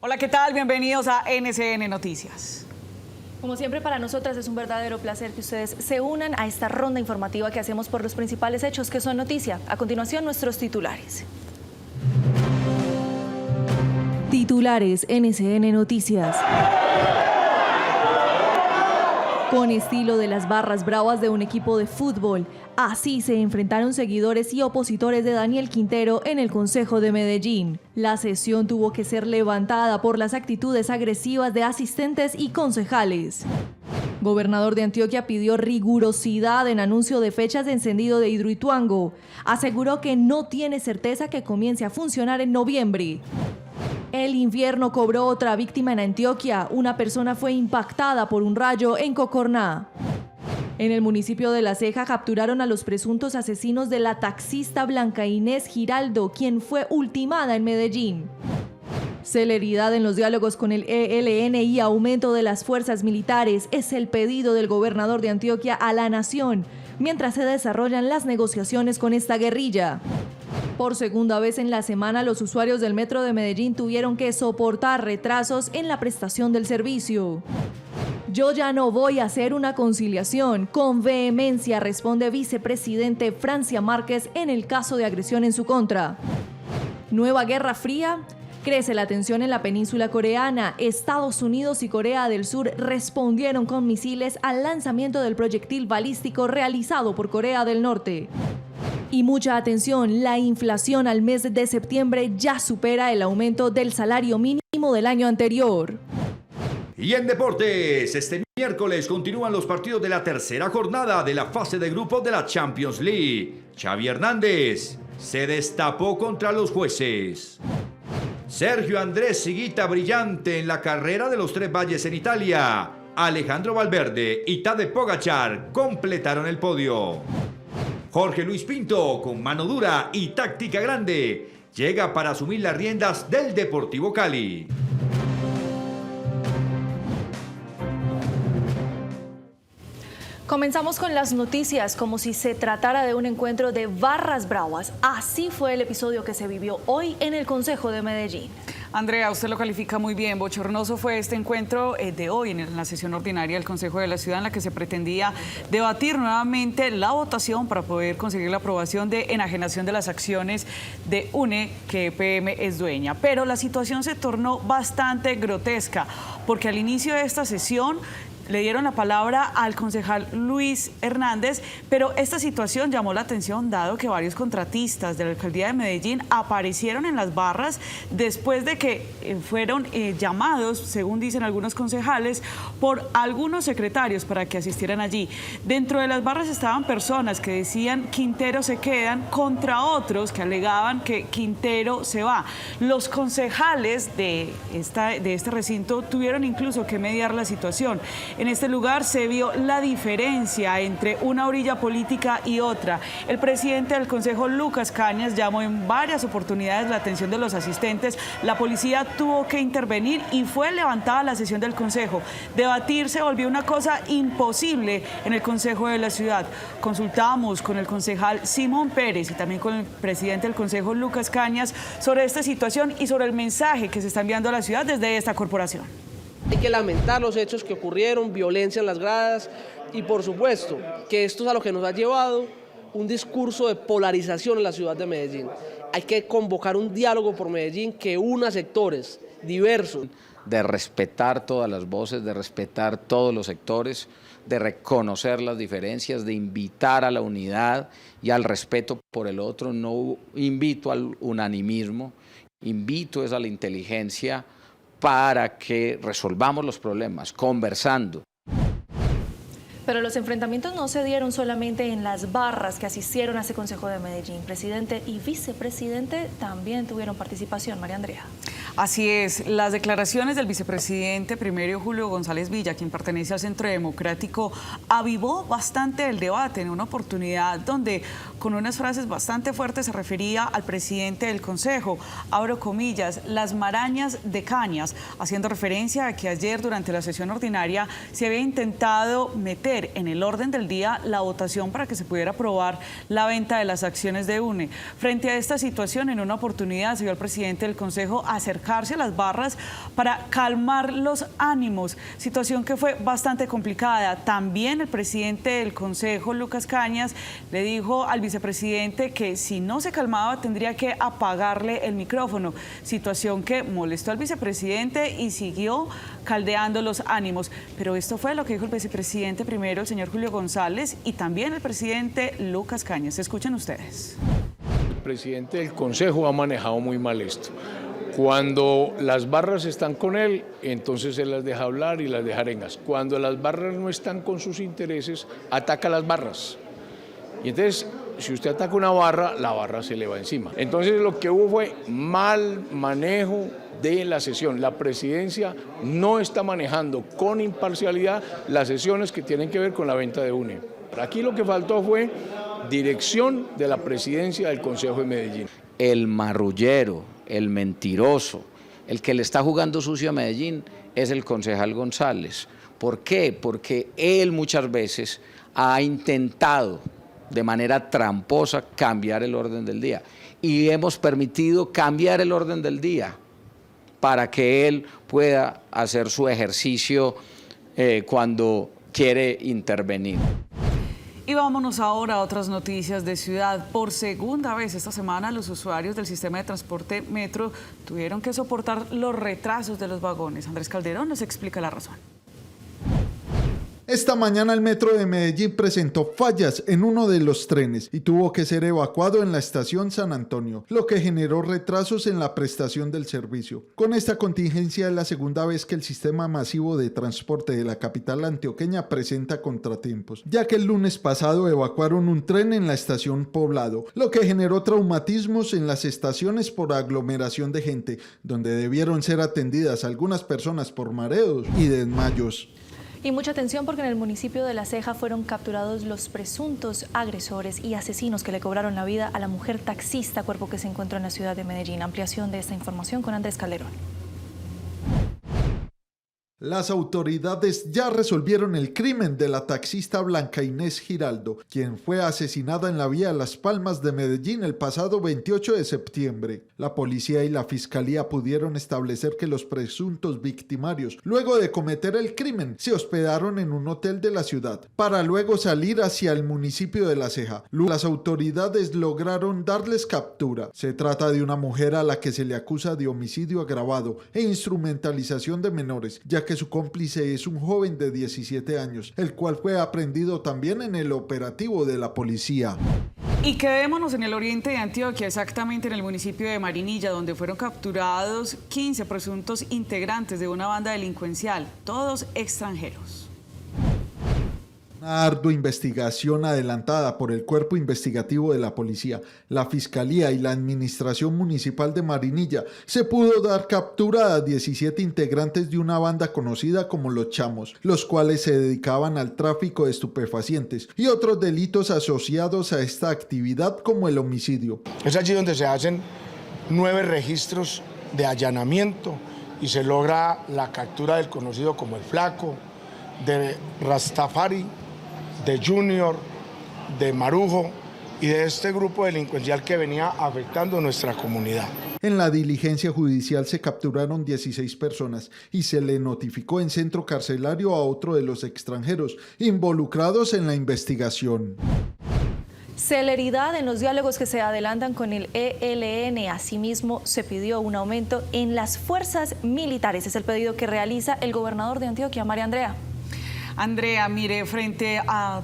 Hola, ¿qué tal? Bienvenidos a NCN Noticias. Como siempre, para nosotras es un verdadero placer que ustedes se unan a esta ronda informativa que hacemos por los principales hechos que son noticia. A continuación, nuestros titulares. Titulares NCN Noticias. Con estilo de las barras bravas de un equipo de fútbol, así se enfrentaron seguidores y opositores de Daniel Quintero en el Consejo de Medellín. La sesión tuvo que ser levantada por las actitudes agresivas de asistentes y concejales. Gobernador de Antioquia pidió rigurosidad en anuncio de fechas de encendido de Hidroituango. Aseguró que no tiene certeza que comience a funcionar en noviembre. El infierno cobró otra víctima en Antioquia. Una persona fue impactada por un rayo en Cocorná. En el municipio de La Ceja capturaron a los presuntos asesinos de la taxista Blanca Inés Giraldo, quien fue ultimada en Medellín. Celeridad en los diálogos con el ELN y aumento de las fuerzas militares es el pedido del gobernador de Antioquia a la nación, mientras se desarrollan las negociaciones con esta guerrilla. Por segunda vez en la semana, los usuarios del metro de Medellín tuvieron que soportar retrasos en la prestación del servicio. Yo ya no voy a hacer una conciliación, con vehemencia responde vicepresidente Francia Márquez en el caso de agresión en su contra. Nueva Guerra Fría. Crece la tensión en la península coreana. Estados Unidos y Corea del Sur respondieron con misiles al lanzamiento del proyectil balístico realizado por Corea del Norte. Y mucha atención, la inflación al mes de septiembre ya supera el aumento del salario mínimo del año anterior. Y en deportes, este miércoles continúan los partidos de la tercera jornada de la fase de grupos de la Champions League. Xavi Hernández se destapó contra los jueces. Sergio Andrés Higuita brillante en la carrera de los Tres Valles en Italia. Alejandro Valverde y Tadej Pogačar completaron el podio. Jorge Luis Pinto, con mano dura y táctica grande, llega para asumir las riendas del Deportivo Cali. Comenzamos con las noticias como si se tratara de un encuentro de barras bravas. Así fue el episodio que se vivió hoy en el Consejo de Medellín. Andrea, usted lo califica muy bien. Bochornoso fue este encuentro de hoy en la sesión ordinaria del Consejo de la Ciudad, en la que se pretendía debatir nuevamente la votación para poder conseguir la aprobación de enajenación de las acciones de UNE, que EPM es dueña. Pero la situación se tornó bastante grotesca, porque al inicio de esta sesión le dieron la palabra al concejal Luis Hernández, pero esta situación llamó la atención dado que varios contratistas de la alcaldía de Medellín aparecieron en las barras después de que fueron llamados, según dicen algunos concejales, por algunos secretarios para que asistieran allí. Dentro de las barras estaban personas que decían Quintero se quedan contra otros que alegaban que Quintero se va. Los concejales de este recinto tuvieron incluso que mediar la situación. En este lugar se vio la diferencia entre una orilla política y otra. El presidente del Consejo, Lucas Cañas, llamó en varias oportunidades la atención de los asistentes. La policía tuvo que intervenir y fue levantada la sesión del Consejo. Debatir se volvió una cosa imposible en el Consejo de la Ciudad. Consultamos con el concejal Simón Pérez y también con el presidente del Consejo, Lucas Cañas, sobre esta situación y sobre el mensaje que se está enviando a la ciudad desde esta corporación. Hay que lamentar los hechos que ocurrieron, violencia en las gradas y por supuesto que esto es a lo que nos ha llevado un discurso de polarización en la ciudad de Medellín. Hay que convocar un diálogo por Medellín que una sectores diversos. De respetar todas las voces, de respetar todos los sectores, de reconocer las diferencias, de invitar a la unidad y al respeto por el otro. No invito al unanimismo, invito es a la inteligencia para que resolvamos los problemas, conversando. Pero los enfrentamientos no se dieron solamente en las barras que asistieron a ese Consejo de Medellín. Presidente y vicepresidente también tuvieron participación. María Andrea. Así es, las declaraciones del vicepresidente primero Julio González Villa, quien pertenece al Centro Democrático, avivó bastante el debate en una oportunidad donde con unas frases bastante fuertes se refería al presidente del Consejo, abro comillas, las marañas de Cañas, haciendo referencia a que ayer durante la sesión ordinaria se había intentado meter en el orden del día la votación para que se pudiera aprobar la venta de las acciones de UNE. Frente a esta situación, en una oportunidad se vio al presidente del Consejo acercar acercarse a las barras para calmar los ánimos, situación que fue bastante complicada. También el presidente del Consejo, Lucas Cañas, le dijo al vicepresidente que si no se calmaba tendría que apagarle el micrófono, situación que molestó al vicepresidente y siguió caldeando los ánimos. Pero esto fue lo que dijo el vicepresidente primero, el señor Julio González, y también el presidente Lucas Cañas. Escuchen ustedes. El presidente del Consejo ha manejado muy mal esto. Cuando las barras están con él, entonces él las deja hablar y las deja arengas. Cuando las barras no están con sus intereses, ataca a las barras. Y entonces, si usted ataca una barra, la barra se le va encima. Entonces lo que hubo fue mal manejo de la sesión. La presidencia no está manejando con imparcialidad las sesiones que tienen que ver con la venta de UNE. Aquí lo que faltó fue dirección de la presidencia del Consejo de Medellín. El marrullero, el mentiroso, el que le está jugando sucio a Medellín es el concejal González. ¿Por qué? Porque él muchas veces ha intentado de manera tramposa cambiar el orden del día y hemos permitido cambiar el orden del día para que él pueda hacer su ejercicio cuando quiere intervenir. Y vámonos ahora a otras noticias de ciudad. Por segunda vez esta semana, los usuarios del sistema de transporte metro tuvieron que soportar los retrasos de los vagones. Andrés Calderón nos explica la razón. Esta mañana el metro de Medellín presentó fallas en uno de los trenes y tuvo que ser evacuado en la estación San Antonio, lo que generó retrasos en la prestación del servicio. Con esta contingencia es la segunda vez que el sistema masivo de transporte de la capital antioqueña presenta contratiempos, ya que el lunes pasado evacuaron un tren en la estación Poblado, lo que generó traumatismos en las estaciones por aglomeración de gente, donde debieron ser atendidas algunas personas por mareos y desmayos. Y mucha atención porque en el municipio de La Ceja fueron capturados los presuntos agresores y asesinos que le cobraron la vida a la mujer taxista, cuerpo que se encuentra en la ciudad de Medellín. Ampliación de esta información con Andrés Calderón. Las autoridades ya resolvieron el crimen de la taxista Blanca Inés Giraldo, quien fue asesinada en la vía Las Palmas de Medellín el pasado 28 de septiembre. La policía y la fiscalía pudieron establecer que los presuntos victimarios, luego de cometer el crimen, se hospedaron en un hotel de la ciudad, para luego salir hacia el municipio de La Ceja. Las autoridades lograron darles captura. Se trata de una mujer a la que se le acusa de homicidio agravado e instrumentalización de menores, ya que su cómplice es un joven de 17 años, el cual fue aprehendido también en el operativo de la policía. Y quedémonos en el oriente de Antioquia, exactamente en el municipio de Marinilla, donde fueron capturados 15 presuntos integrantes de una banda delincuencial, todos extranjeros. Una ardua investigación adelantada por el Cuerpo Investigativo de la Policía, la Fiscalía y la Administración Municipal de Marinilla se pudo dar captura a 17 integrantes de una banda conocida como Los Chamos, los cuales se dedicaban al tráfico de estupefacientes y otros delitos asociados a esta actividad como el homicidio. Es allí donde se hacen 9 registros de allanamiento y se logra la captura del conocido como el Flaco, de Rastafari, de Junior, de Marujo y de este grupo delincuencial que venía afectando nuestra comunidad. En la diligencia judicial se capturaron 16 personas y se le notificó en centro carcelario a otro de los extranjeros involucrados en la investigación. Celeridad en los diálogos que se adelantan con el ELN. Asimismo, se pidió un aumento en las fuerzas militares. Es el pedido que realiza el gobernador de Antioquia, María Andrea. Andrea, mire,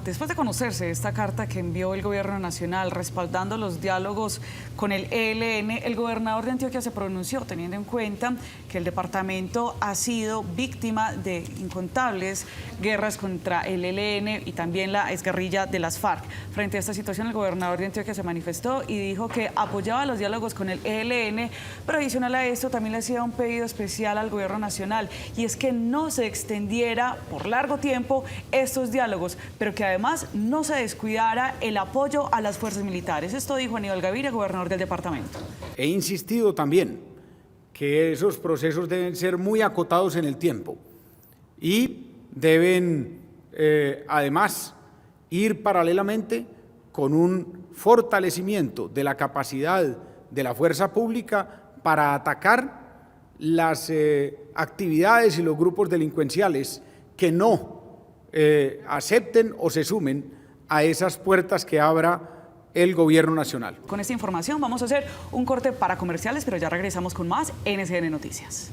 después de conocerse esta carta que envió el gobierno nacional respaldando los diálogos con el ELN, el gobernador de Antioquia se pronunció teniendo en cuenta que el departamento ha sido víctima de incontables guerras contra el ELN y también la exguerrilla de las FARC. Frente a esta situación, el gobernador de Antioquia se manifestó y dijo que apoyaba los diálogos con el ELN, pero adicional a esto también le hacía un pedido especial al gobierno nacional, y es que no se extendiera por largo tiempo estos diálogos, pero que además no se descuidara el apoyo a las fuerzas militares. Esto dijo Aníbal Gaviria, gobernador del departamento. He insistido también que esos procesos deben ser muy acotados en el tiempo y deben además ir paralelamente con un fortalecimiento de la capacidad de la fuerza pública para atacar las actividades y los grupos delincuenciales que no acepten o se sumen a esas puertas que abra el gobierno nacional. Con esta información vamos a hacer un corte para comerciales, pero ya regresamos con más NCN Noticias.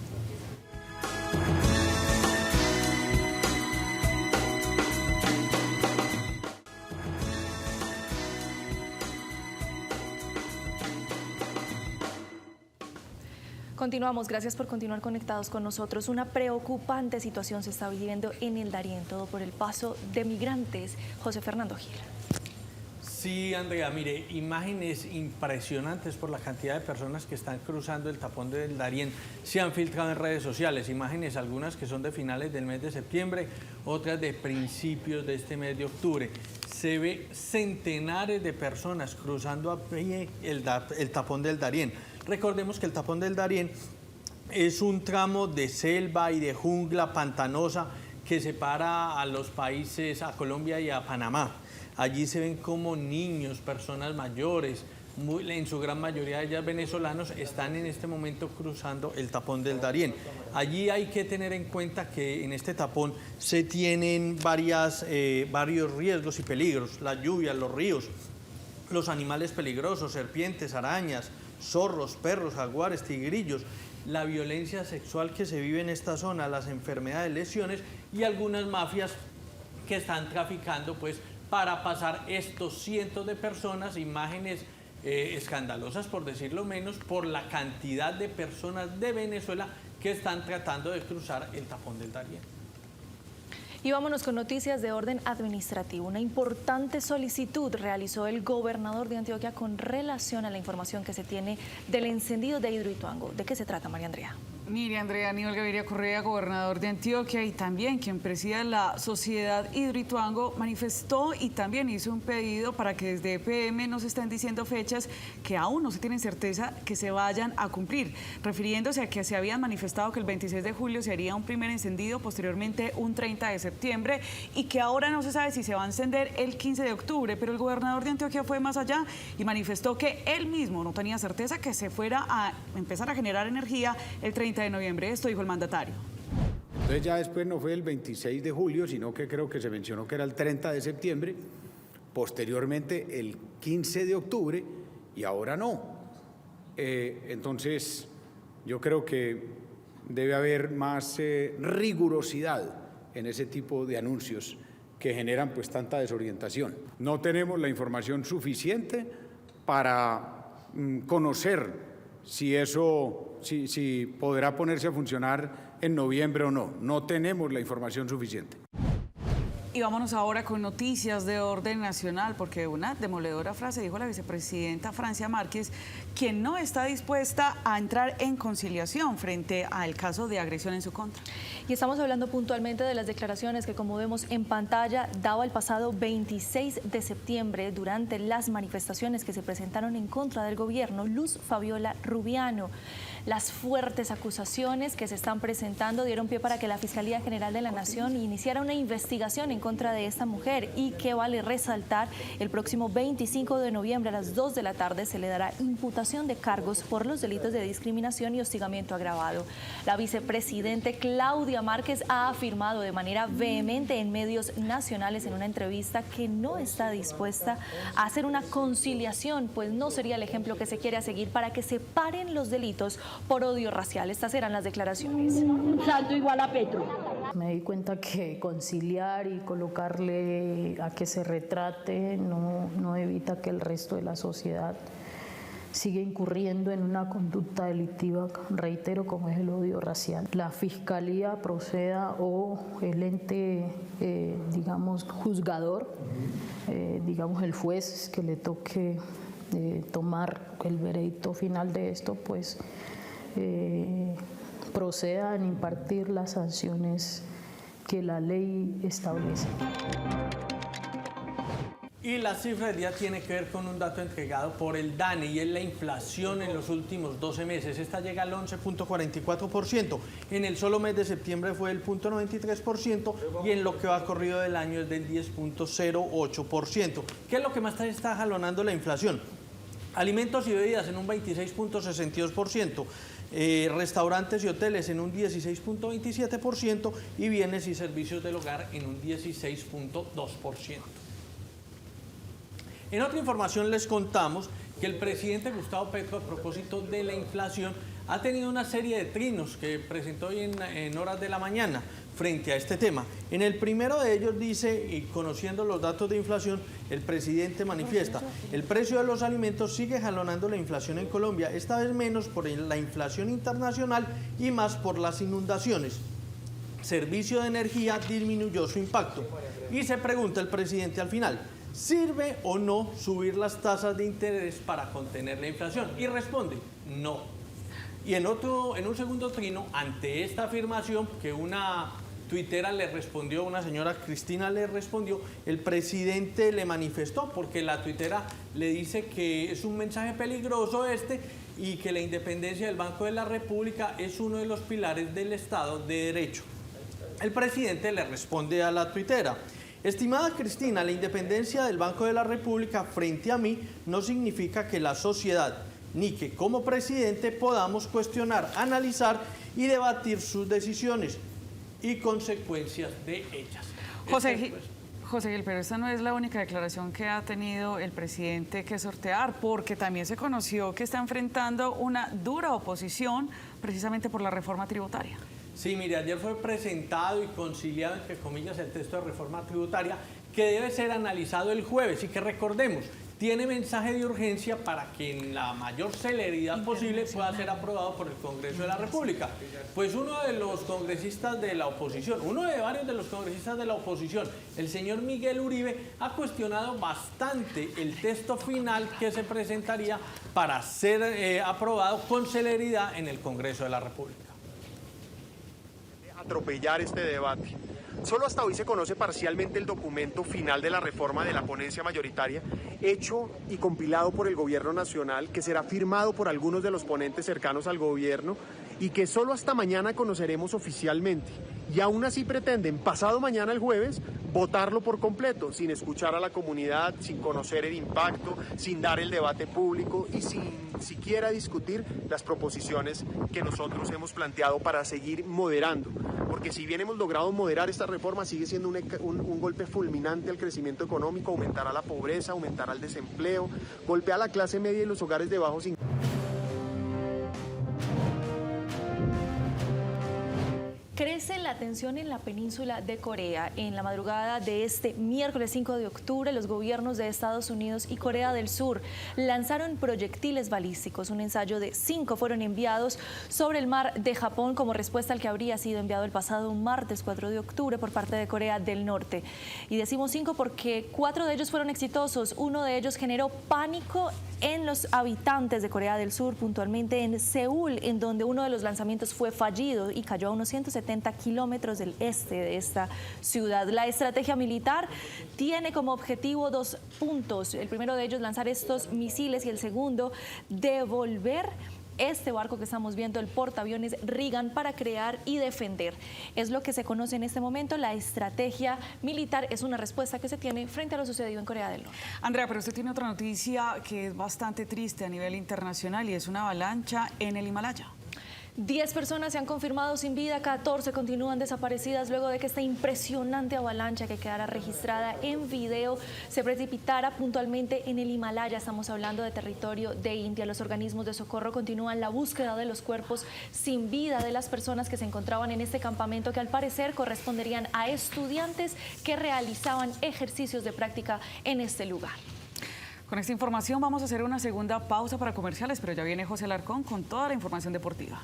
Continuamos, gracias por continuar conectados con nosotros. Una preocupante situación se está viviendo en el Darién, todo por el paso de migrantes. José Fernando Gil. Sí, Andrea, mire, imágenes impresionantes por la cantidad de personas que están cruzando el tapón del Darién se han filtrado en redes sociales. Imágenes, algunas que son de finales del mes de septiembre, otras de principios de este mes de octubre. Se ve centenares de personas cruzando a pie el tapón del Darién. Recordemos que el tapón del Darién es un tramo de selva y de jungla pantanosa que separa a los países, a Colombia y a Panamá. Allí se ven como niños, personas mayores, en su gran mayoría de ellas venezolanos, están en este momento cruzando el tapón del Darién. Allí hay que tener en cuenta que en este tapón se tienen varios riesgos y peligros: la lluvia, los ríos, los animales peligrosos, serpientes, arañas, zorros, perros, jaguares, tigrillos, la violencia sexual que se vive en esta zona, las enfermedades, lesiones y algunas mafias que están traficando pues para pasar estos cientos de personas. Imágenes escandalosas, por decirlo menos, por la cantidad de personas de Venezuela que están tratando de cruzar el tapón del Darién. Y vámonos con noticias de orden administrativo. Una importante solicitud realizó el gobernador de Antioquia con relación a la información que se tiene del encendido de Hidroituango. ¿De qué se trata, María Andrea? Mire, Andrea, Aníbal Gaviria Correa, gobernador de Antioquia y también quien preside la sociedad Hidroituango, manifestó y también hizo un pedido para que desde EPM nos estén diciendo fechas que aún no se tienen certeza que se vayan a cumplir, refiriéndose a que se habían manifestado que el 26 de julio se haría un primer encendido, posteriormente un 30 de septiembre y que ahora no se sabe si se va a encender el 15 de octubre, pero el gobernador de Antioquia fue más allá y manifestó que él mismo no tenía certeza que se fuera a empezar a generar energía el 30 de noviembre. Esto dijo el mandatario. Entonces ya después no fue el 26 de julio, sino que creo que se mencionó que era el 30 de septiembre, posteriormente el 15 de octubre y ahora no. Entonces yo creo que debe haber más rigurosidad en ese tipo de anuncios que generan pues tanta desorientación. No tenemos la información suficiente para conocer si podrá ponerse a funcionar en noviembre o no. No tenemos la información suficiente. Y vámonos ahora con noticias de orden nacional, porque una demoledora frase dijo la vicepresidenta Francia Márquez, quien no está dispuesta a entrar en conciliación frente al caso de agresión en su contra. Y estamos hablando puntualmente de las declaraciones que, como vemos en pantalla, daba el pasado 26 de septiembre durante las manifestaciones que se presentaron en contra del gobierno Luz Fabiola Rubiano. Las fuertes acusaciones que se están presentando dieron pie para que la Fiscalía General de la Nación iniciara una investigación en contra de esta mujer y que vale resaltar, el próximo 25 de noviembre a las 2 de la tarde se le dará imputación de cargos por los delitos de discriminación y hostigamiento agravado. La vicepresidente Claudia Márquez ha afirmado de manera vehemente en medios nacionales en una entrevista que no está dispuesta a hacer una conciliación, pues no sería el ejemplo que se quiere seguir para que se paren los delitos por odio racial. Estas eran las declaraciones. Salto igual a Petro. Me di cuenta que conciliar y colocarle a que se retrate no evita que el resto de la sociedad siga incurriendo en una conducta delictiva, reitero, como es el odio racial. La Fiscalía proceda o el ente, digamos, juzgador, digamos el juez que le toque tomar el veredicto final de esto, pues proceda en impartir las sanciones que la ley establece. Y la cifra del día tiene que ver con un dato entregado por el DANE y es la inflación en los últimos 12 meses. Esta llega al 11.44%. En el solo mes de septiembre fue del 0.93% y en lo que va corrido del año es del 10.08%. ¿Qué es lo que más está jalonando la inflación? Alimentos y bebidas en un 26.62%. restaurantes y hoteles en un 16.27% y bienes y servicios del hogar en un 16.2%. En otra información les contamos que el presidente Gustavo Petro, a propósito de la inflación, ha tenido una serie de trinos que presentó hoy en horas de la mañana frente a este tema. En el primero de ellos dice, y conociendo los datos de inflación, el presidente manifiesta: el precio de los alimentos sigue jalonando la inflación en Colombia, esta vez menos por la inflación internacional y más por las inundaciones. Servicio de energía disminuyó su impacto. Y se pregunta el presidente al final: ¿sirve o no subir las tasas de interés para contener la inflación? Y responde: no. Y en un segundo trino, ante esta afirmación que una tuitera le respondió, una señora Cristina le respondió, el presidente le manifestó, porque la tuitera le dice que es un mensaje peligroso y que la independencia del Banco de la República es uno de los pilares del Estado de Derecho. El presidente le responde a la tuitera: estimada Cristina, la independencia del Banco de la República frente a mí no significa que la sociedad ni que como presidente podamos cuestionar, analizar y debatir sus decisiones y consecuencias de ellas. José Gil, pero esta no es la única declaración que ha tenido el presidente que sortear, porque también se conoció que está enfrentando una dura oposición precisamente por la reforma tributaria. Sí, mire, ayer fue presentado y conciliado, entre comillas, el texto de reforma tributaria que debe ser analizado el jueves y que, recordemos, tiene mensaje de urgencia para que en la mayor celeridad posible pueda ser aprobado por el Congreso de la República. Pues uno de los congresistas de la oposición, uno de varios de los congresistas de la oposición, el señor Miguel Uribe, ha cuestionado bastante el texto final que se presentaría para ser aprobado con celeridad en el Congreso de la República. Atropellar este debate. Solo hasta hoy se conoce parcialmente el documento final de la reforma de la ponencia mayoritaria, hecho y compilado por el Gobierno Nacional, que será firmado por algunos de los ponentes cercanos al gobierno y que solo hasta mañana conoceremos oficialmente. Y aún así pretenden, pasado mañana el jueves, votarlo por completo, sin escuchar a la comunidad, sin conocer el impacto, sin dar el debate público y sin siquiera discutir las proposiciones que nosotros hemos planteado para seguir moderando. Porque si bien hemos logrado moderar esta reforma, sigue siendo un golpe fulminante al crecimiento económico, aumentará la pobreza, aumentará el desempleo, golpea a la clase media y los hogares de bajos ingresos. Crece la tensión en la península de Corea. En la madrugada de este miércoles 5 de octubre, los gobiernos de Estados Unidos y Corea del Sur lanzaron proyectiles balísticos. Un ensayo de 5 fueron enviados sobre el mar de Japón como respuesta al que habría sido enviado el pasado martes 4 de octubre por parte de Corea del Norte. Y decimos 5 porque 4 de ellos fueron exitosos. Uno de ellos generó pánico en los habitantes de Corea del Sur, puntualmente en Seúl, en donde uno de los lanzamientos fue fallido y cayó a unos 170 kilómetros del este de esta ciudad. La estrategia militar tiene como objetivo 2 puntos. El primero de ellos, lanzar estos misiles, y el segundo, devolver este barco que estamos viendo, el portaaviones Reagan, para crear y defender. Es lo que se conoce en este momento. La estrategia militar es una respuesta que se tiene frente a lo sucedido en Corea del Norte. Andrea, pero usted tiene otra noticia que es bastante triste a nivel internacional y es una avalancha en el Himalaya. 10 personas se han confirmado sin vida, 14 continúan desaparecidas luego de que esta impresionante avalancha, que quedara registrada en video, se precipitara puntualmente en el Himalaya. Estamos hablando de territorio de India. Los organismos de socorro continúan la búsqueda de los cuerpos sin vida de las personas que se encontraban en este campamento, que al parecer corresponderían a estudiantes que realizaban ejercicios de práctica en este lugar. Con esta información vamos a hacer una segunda pausa para comerciales, pero ya viene José Alarcón con toda la información deportiva.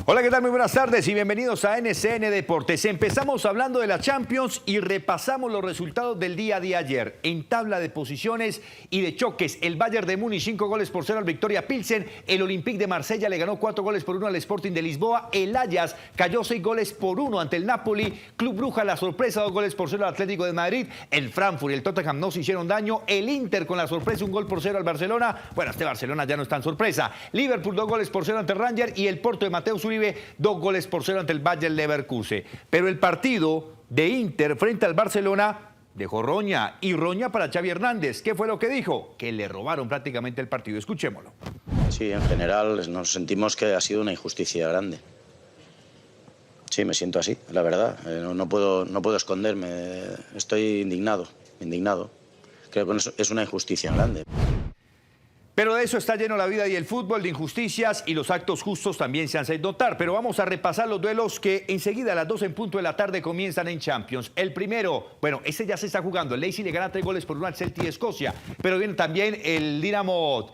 Hola. Hola, ¿qué tal? Muy buenas tardes y bienvenidos a NCN Deportes. Empezamos hablando de la Champions y repasamos los resultados del día de ayer. En tabla de posiciones y de choques, el Bayern de Múnich 5-0 al Victoria Pilsen, el Olympique de Marsella le ganó 4-1 al Sporting de Lisboa, el Ajax cayó 6-1 ante el Napoli, Club Brugge la sorpresa 2-0 al Atlético de Madrid, el Frankfurt y el Tottenham no se hicieron daño, el Inter con la sorpresa 1-0 al Barcelona, bueno, este Barcelona ya no es tan sorpresa, Liverpool 2-0 ante el Rangers y el Porto de Mateus Uribe 2-0 ante el Bayer Leverkusen. Pero el partido de Inter frente al Barcelona dejó roña y roña para Xavi Hernández. ¿Qué fue lo que dijo? Que le robaron prácticamente el partido. Escuchémoslo. Sí, en general nos sentimos que ha sido una injusticia grande. Sí, me siento así, la verdad. No puedo esconderme. Estoy indignado. Creo que es una injusticia grande. Pero de eso está lleno la vida y el fútbol, de injusticias, y los actos justos también se hacen notar. Pero vamos a repasar los duelos que enseguida a las 2 en punto de la tarde comienzan en Champions. El primero, bueno, ese ya se está jugando. El Leipzig le gana 3-1 al Celtic de Escocia. Pero viene también el Dinamo...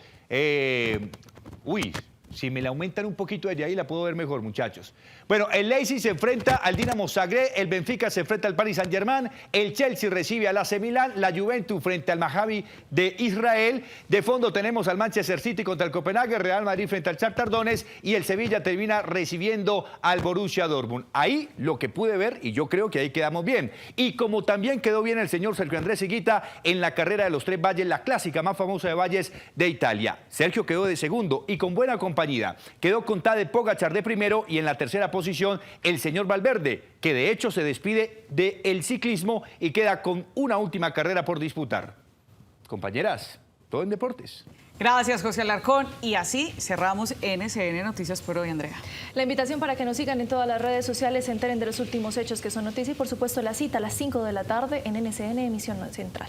si me la aumentan un poquito desde ahí la puedo ver mejor, muchachos. Bueno, el Leipzig se enfrenta al Dinamo Zagreb, el Benfica se enfrenta al Paris Saint-Germain, el Chelsea recibe al AC Milán, la Juventus frente al Maccabi de Israel. De fondo tenemos al Manchester City contra el Copenhague, Real Madrid frente al Shakhtar Donetsk y el Sevilla termina recibiendo al Borussia Dortmund. Ahí lo que pude ver, y yo creo que ahí quedamos bien. Y como también quedó bien el señor Sergio Andrés Higuita en la carrera de los 3 valles, la clásica más famosa de valles de Italia. Sergio quedó de segundo y con buena compañía. Quedó con Tadej Pogačar de primero y en la tercera posición el señor Valverde, que de hecho se despide del ciclismo y queda con una última carrera por disputar. Compañeras, todo en deportes. Gracias, José Alarcón. Y así cerramos NCN Noticias por hoy, Andrea. La invitación para que nos sigan en todas las redes sociales, se enteren de los últimos hechos que son noticia y por supuesto la cita a las 5 de la tarde en NCN Emisión Central.